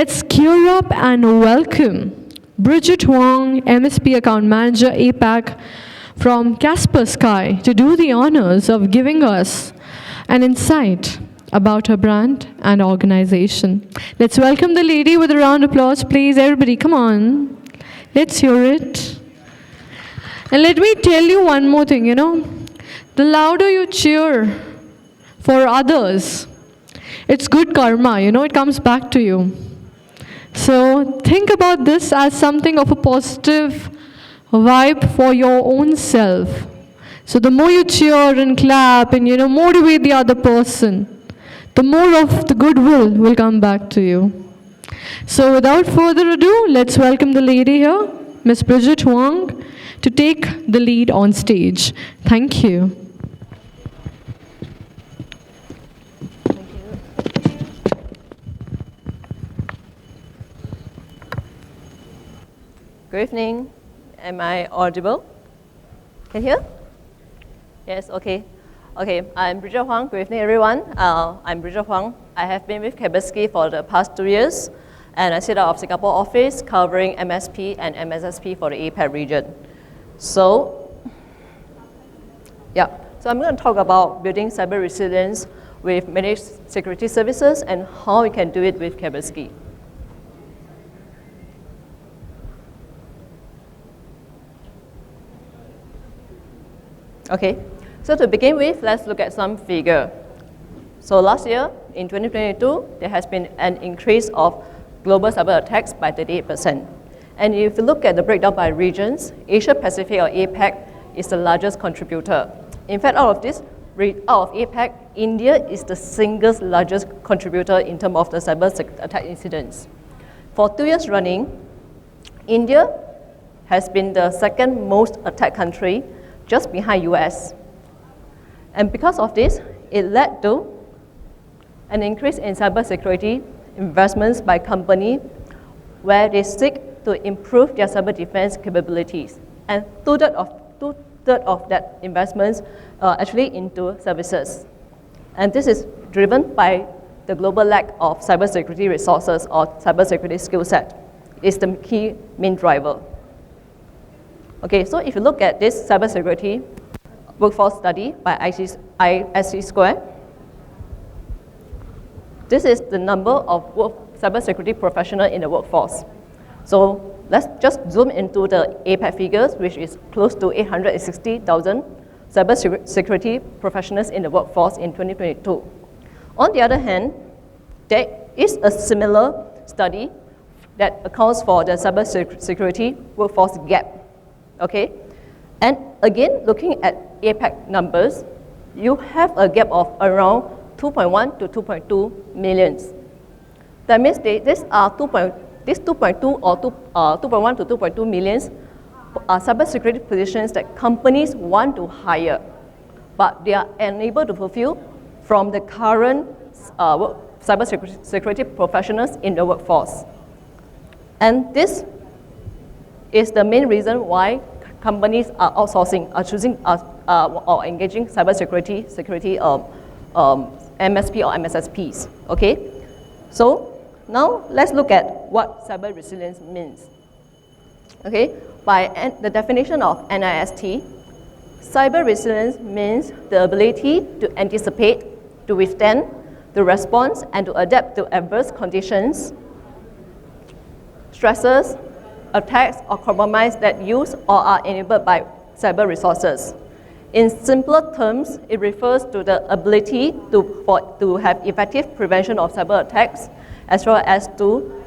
Let's gear up and welcome Bridget Huang, MSP Account Manager APAC from Kaspersky, to do the honors of giving us an insight about her brand and organization. Let's welcome the lady with a round of applause, please. Everybody, come on. Let's hear it. And let me tell you one more thing, the louder you cheer for others, it's good karma, it comes back to you. So think about this as something of a positive vibe for your own self. So the more you cheer and clap and motivate the other person, the more of the goodwill will come back to you. So without further ado, let's welcome the lady here, Miss Bridget Huang, to take the lead on stage. Thank you. Good evening. Am I audible? Can you hear? Yes, okay. Okay, I'm Bridget Huang. Good evening, everyone. I'm Bridget Huang. I have been with Kaspersky for the past 2 years, and I sit out of Singapore office covering MSP and MSSP for the APAC region. So I'm going to talk about building cyber resilience with managed security services and how we can do it with Kaspersky. Okay, so to begin with, let's look at some figure. So last year, in 2022, there has been an increase of global cyber attacks by 38%. And if you look at the breakdown by regions, Asia Pacific or APAC is the largest contributor. In fact, out of APAC, India is the single largest contributor in terms of the cyber attack incidents. For 2 years running, India has been the second most attacked country, just behind US. And because of this, it led to an increase in cybersecurity investments by companies where they seek to improve their cyber defense capabilities. And two-thirds of that investments actually into services. And this is driven by the global lack of cybersecurity resources or cybersecurity skill set. It's the key main driver. Okay, so if you look at this cybersecurity workforce study by ISC Square, this is the number of cybersecurity professionals in the workforce. So let's just zoom into the APAC figures, which is close to 860,000 cybersecurity professionals in the workforce in 2022. On the other hand, there is a similar study that accounts for the cybersecurity workforce gap. Okay, and again, looking at APAC numbers, you have a gap of around 2.1 to 2.2 millions. That means these 2.2 or 2.1 to 2.2 millions are cybersecurity positions that companies want to hire, but they are unable to fulfill from the current cybersecurity professionals in the workforce. And this is the main reason why companies are outsourcing, are choosing or engaging cybersecurity MSP or MSSPs. Okay, so now let's look at what cyber resilience means. Okay, by the definition of NIST, cyber resilience means the ability to anticipate, to withstand, to respond, and to adapt to adverse conditions, stresses, attacks, or compromise that use or are enabled by cyber resources. In simpler terms, it refers to the ability to have effective prevention of cyber attacks, as well as to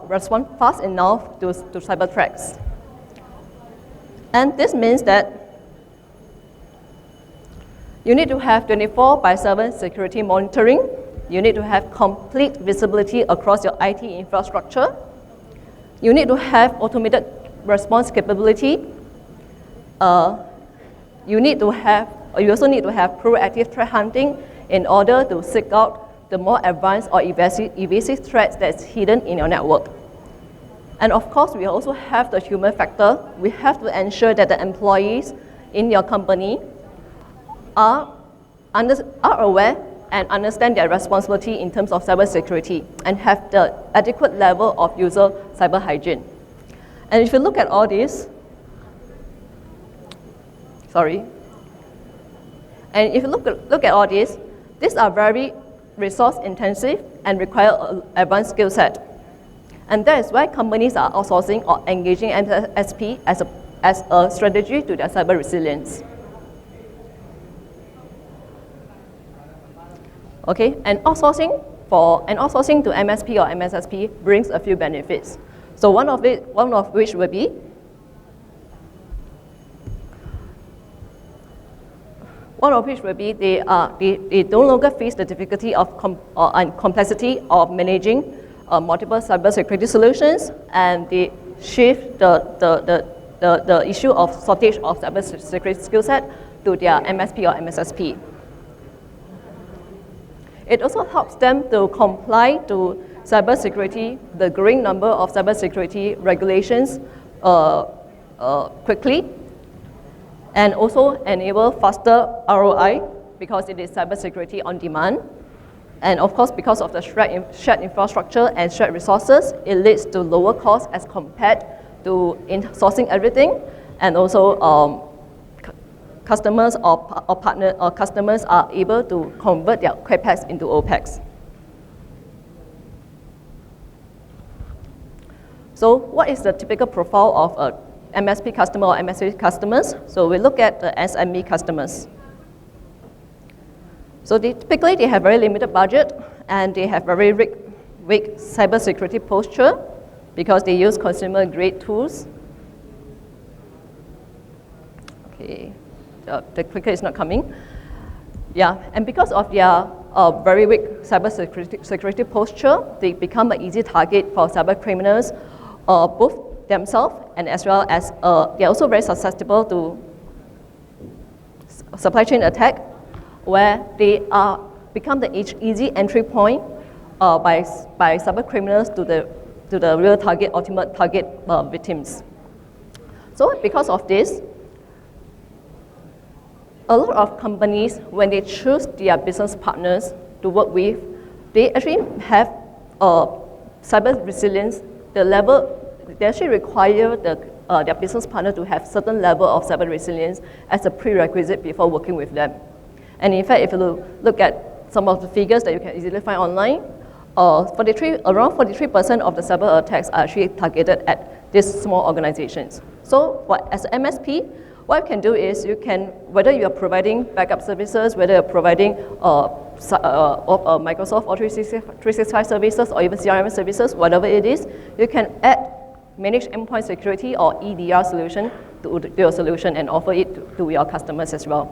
respond fast enough to cyber threats. And this means that you need to have 24/7 security monitoring. You need to have complete visibility across your IT infrastructure. You need to have automated response capability. You also need to have proactive threat hunting in order to seek out the more advanced or evasive threats that's hidden in your network. And of course, we also have the human factor. We have to ensure that the employees in your company are aware and understand their responsibility in terms of cybersecurity and have the adequate level of user cyber hygiene. And if you look at all this, and if you look at all this, these are very resource intensive and require an advanced skill set. And that is why companies are outsourcing or engaging MSP as a strategy to their cyber resilience. Okay, and outsourcing to MSP or MSSP brings a few benefits. So one of which would be they no longer face the difficulty and complexity of managing multiple cybersecurity solutions, and they shift the issue of shortage of cybersecurity skill set to their MSP or MSSP. It also helps them to comply to cybersecurity, the growing number of cybersecurity regulations quickly, and also enable faster ROI because it is cybersecurity on demand. And of course, because of the shared infrastructure and shared resources, it leads to lower costs as compared to sourcing everything. And also, customers or customers are able to convert their CapEx into OpEx. So, what is the typical profile of a MSP customer or MSP customers? So, we look at the SME customers. So typically, they have very limited budget, and they have very weak cybersecurity posture because they use consumer-grade tools. Okay, the clicker is not coming. Yeah, and because of their very weak cybersecurity posture, they become an easy target for cyber criminals, both themselves and as well as they're also very susceptible to supply chain attack, where they become the easy entry point by cyber criminals to the real target, ultimate target victims. So because of this, a lot of companies, when they choose their business partners to work with, they actually have cyber resilience. They actually require their business partner to have certain level of cyber resilience as a prerequisite before working with them. And in fact, if you look at some of the figures that you can easily find online, around 43% of the cyber attacks are actually targeted at these small organizations. So as an MSP, what you can do is whether you are providing backup services, whether you're providing Microsoft or 365 services or even CRM services, whatever it is, you can add managed endpoint security or EDR solution to your solution and offer it to your customers as well.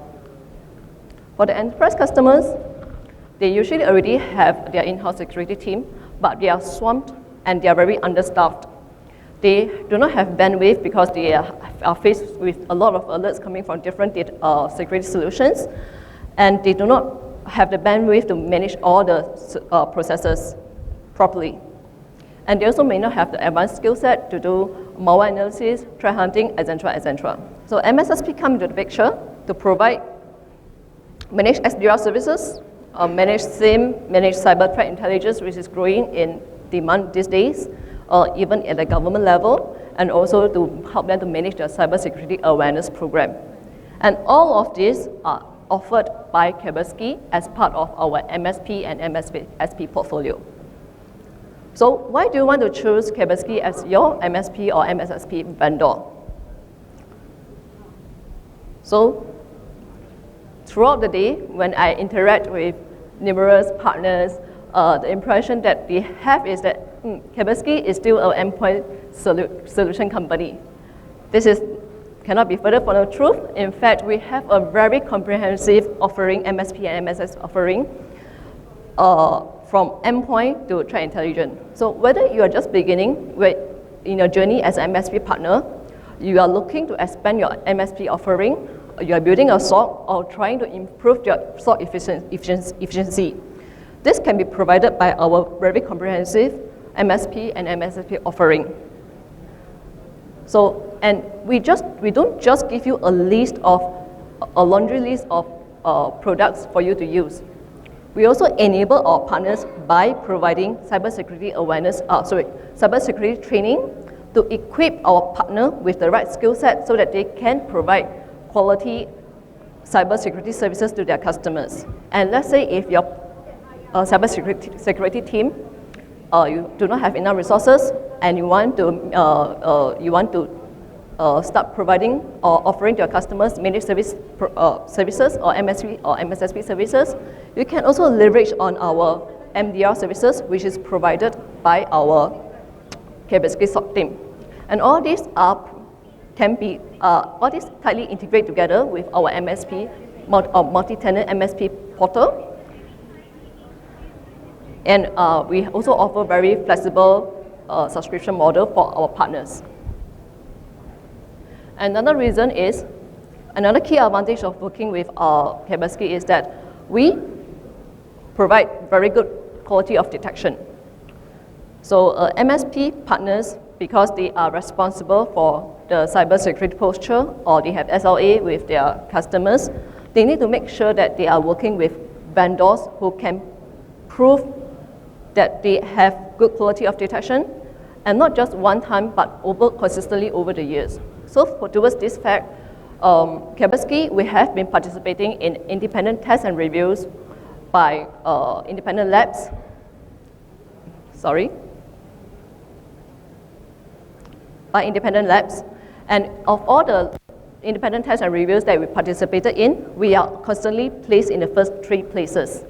For the enterprise customers, they usually already have their in-house security team, but they are swamped and they are very understaffed. They do not have bandwidth because they are faced with a lot of alerts coming from different security solutions, and they do not have the bandwidth to manage all the processes properly. And they also may not have the advanced skill set to do malware analysis, threat hunting, etc., etc. So MSSP come into the picture to provide managed XDR services, managed SIEM, managed cyber threat intelligence, which is growing in demand these days, even at the government level, and also to help them to manage their cybersecurity awareness program. And all of these are offered by Kaspersky as part of our MSP and MSSP portfolio. So why do you want to choose Kaspersky as your MSP or MSSP vendor? So throughout the day, when I interact with numerous partners, the impression that they have is that Kaspersky is still an endpoint solution company. This cannot be further from the truth. In fact, we have a very comprehensive offering, MSP and MSS offering, from endpoint to threat intelligence. So whether you are just beginning in your journey as an MSP partner, you are looking to expand your MSP offering, you are building a SOC or trying to improve your SOC efficiency. This can be provided by our very comprehensive MSP and MSSP offering. So, and we don't just give you a laundry list of products for you to use. We also enable our partners by providing cybersecurity training to equip our partner with the right skill set so that they can provide quality cybersecurity services to their customers. And let's say if your cybersecurity team, you do not have enough resources and you want to start providing or offering to your customers managed services or MSP or MSSP services, you can also leverage on our MDR services, which is provided by our Kaspersky SOC team. And all these tightly integrate together with our MSP, multi-tenant MSP portal. And we also offer very flexible subscription model for our partners. Another key advantage of working with Kaspersky is that we provide very good quality of detection. So MSP partners, because they are responsible for the cybersecurity posture or they have SLA with their customers, they need to make sure that they are working with vendors who can prove that they have good quality of detection, and not just one time, but consistently over the years. So towards this fact, Kaspersky, we have been participating in independent tests and reviews by independent labs. By independent labs. And of all the independent tests and reviews that we participated in, we are constantly placed in the first 3 places.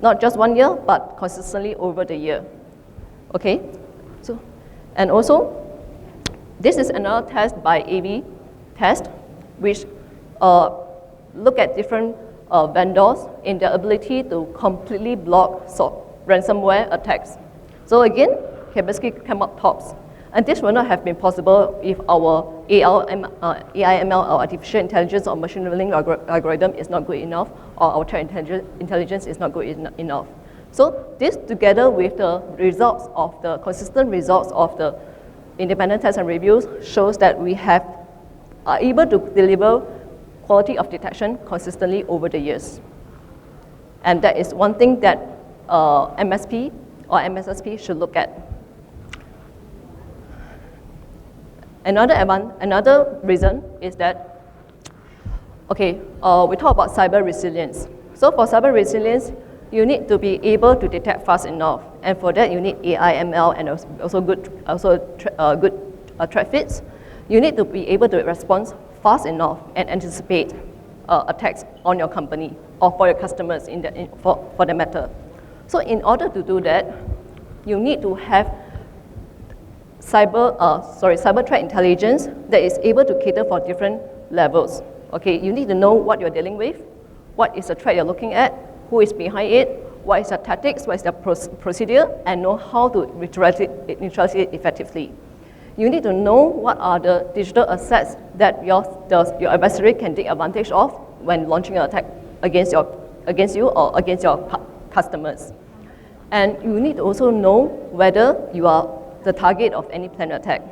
Not just 1 year, but consistently over the year. Okay? And also, this is another test by AV test, which look at different vendors in their ability to completely block ransomware attacks. So again, Kaspersky came up tops. And this would not have been possible if our AI/ML, or artificial intelligence or machine learning algorithm is not good enough, or our threat intelligence is not good enough. So this, together with the consistent results of the independent tests and reviews, shows that we are able to deliver quality of detection consistently over the years. And that is one thing that MSP or MSSP should look at. Another reason is that, we talk about cyber resilience. So for cyber resilience, you need to be able to detect fast enough, and for that you need AI/ML and also good threat fits. You need to be able to respond fast enough and anticipate attacks on your company or for your customers for the matter. So in order to do that, you need to have cyber threat intelligence that is able to cater for different levels. Okay, you need to know what you're dealing with, what is the threat you're looking at, who is behind it, what is the tactics, what is the procedure, and know how to neutralize it effectively. You need to know what are the digital assets that your adversary can take advantage of when launching an attack against you or against your customers. And you need to also know whether you are the target of any planned attack.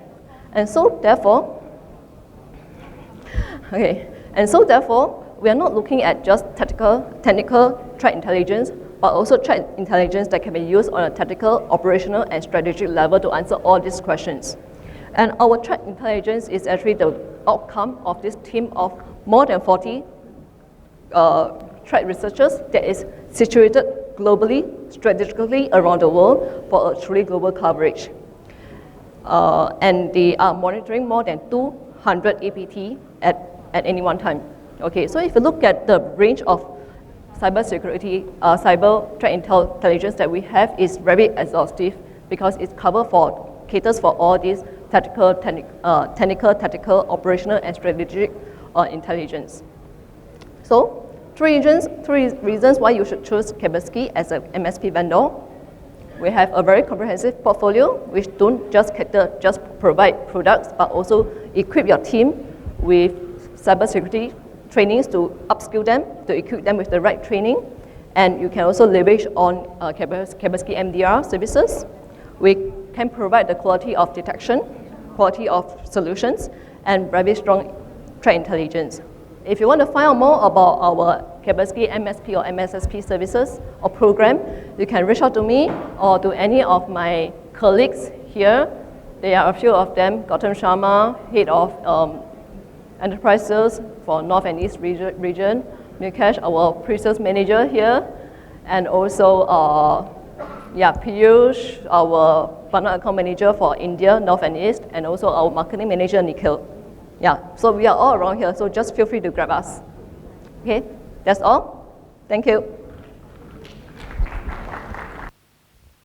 And so therefore, we are not looking at just technical threat intelligence, but also threat intelligence that can be used on a tactical, operational, and strategic level to answer all these questions. And our threat intelligence is actually the outcome of this team of more than 40 threat researchers that is situated globally, strategically around the world for a truly global coverage. And they are monitoring more than 200 APT at any one time. Okay, so if you look at the range of cyber threat intelligence that we have, is very exhaustive because it caters for all these technical, tactical, operational, and strategic intelligence. So, three reasons why you should choose Kaspersky as an MSP vendor. We have a very comprehensive portfolio which don't just provide products, but also equip your team with cybersecurity trainings to upskill them, to equip them with the right training. And you can also leverage on Kaspersky MDR services. We can provide the quality of detection, quality of solutions, and very strong threat intelligence. If you want to find out more about our Kaspersky MSP or MSSP services or program, you can reach out to me or to any of my colleagues here. There are a few of them, Gautam Sharma, Head of Enterprise Sales for North and East region, Mikesh, our pre-sales manager here, and also Piyush, our partner account manager for India, North and East, and also our marketing manager, Nikhil. Yeah, so we are all around here, so just feel free to grab us. Okay, that's all. Thank you.